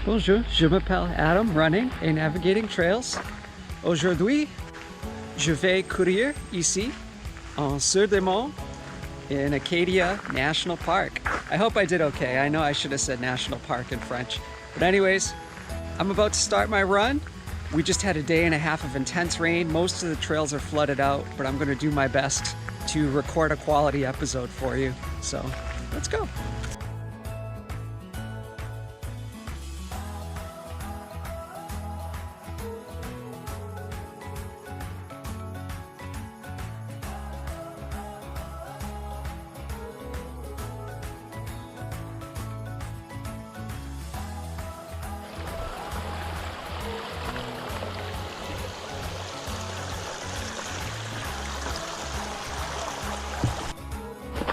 Bonjour, je m'appelle Adam, running et navigating trails. Aujourd'hui, je vais courir ici, en Sieur de Monts, in Acadia National Park. I hope I did okay. I know I should have said National Park in French. But anyways, I'm about to start my run. We just had a day and a half of intense rain. Most of the trails are flooded out, but I'm gonna do my best to record a quality episode for you. So, let's go.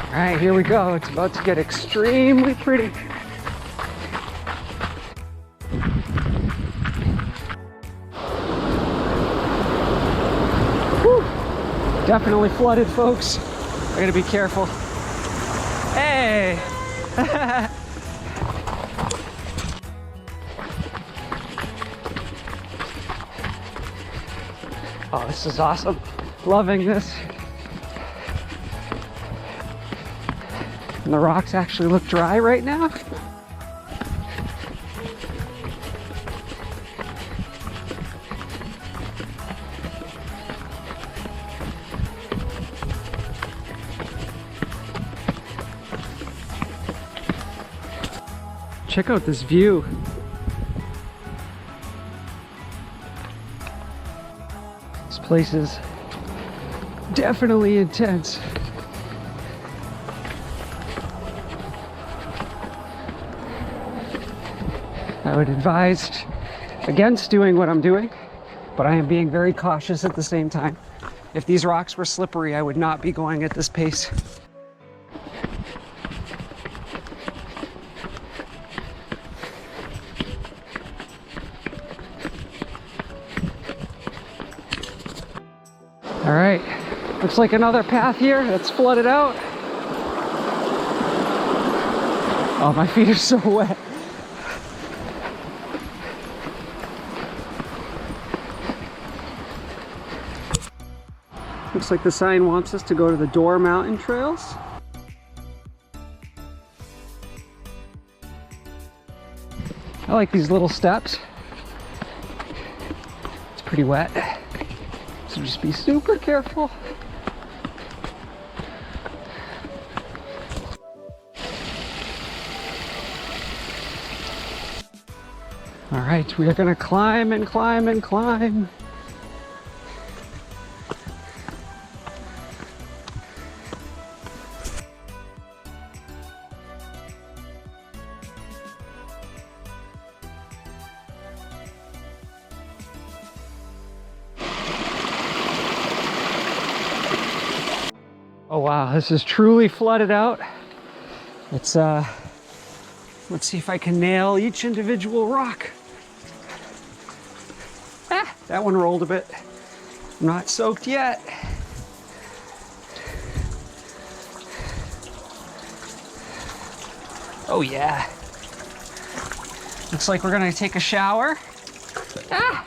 All right, here we go. It's about to get extremely pretty. Whew. Definitely flooded, folks. I gotta be careful. Hey! Oh, this is awesome. Loving this. And the rocks actually look dry right now. Check out this view. This place is definitely intense. I would advise against doing what I'm doing, but I am being very cautious at the same time. If these rocks were slippery, I would not be going at this pace. All right, looks like another path here that's flooded out. Oh, my feet are so wet. Looks like the sign wants us to go to the Dorr Mountain trails. I like these little steps. It's pretty wet, so just be super careful. All right, we are gonna climb and climb and climb. Oh wow, this is truly flooded out. It's let's see if I can nail each individual rock. Ah, that one rolled a bit. I'm not soaked yet. Oh yeah. Looks like we're gonna take a shower. Ah!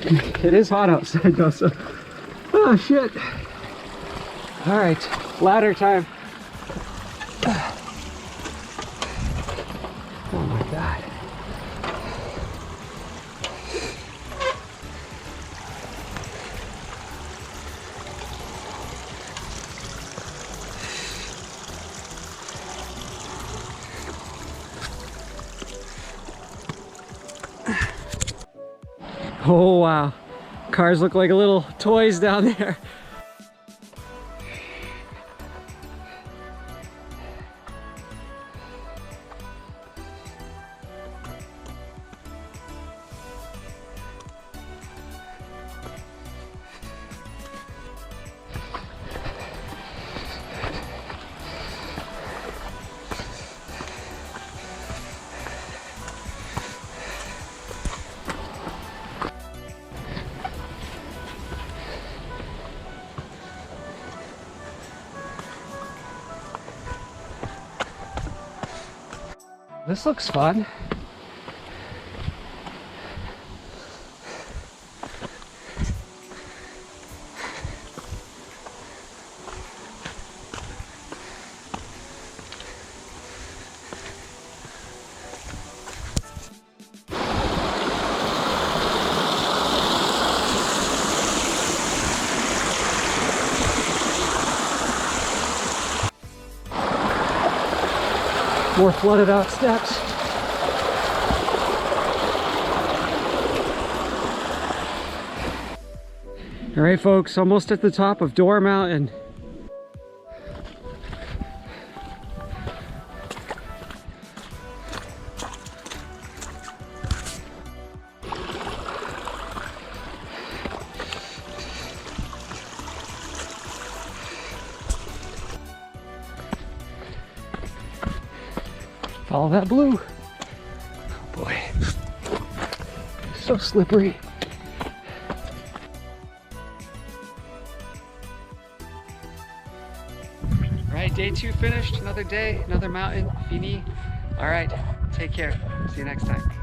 It is hot outside though, so. Oh shit. All right, ladder time. Oh my God. Oh wow, cars look like little toys down there. This looks fun. More flooded out steps. All right, folks, almost at the top of Dorr Mountain. Follow that blue. Oh boy, so slippery. All right, day 2 finished. Another day, another mountain, fini. All right, take care. See you next time.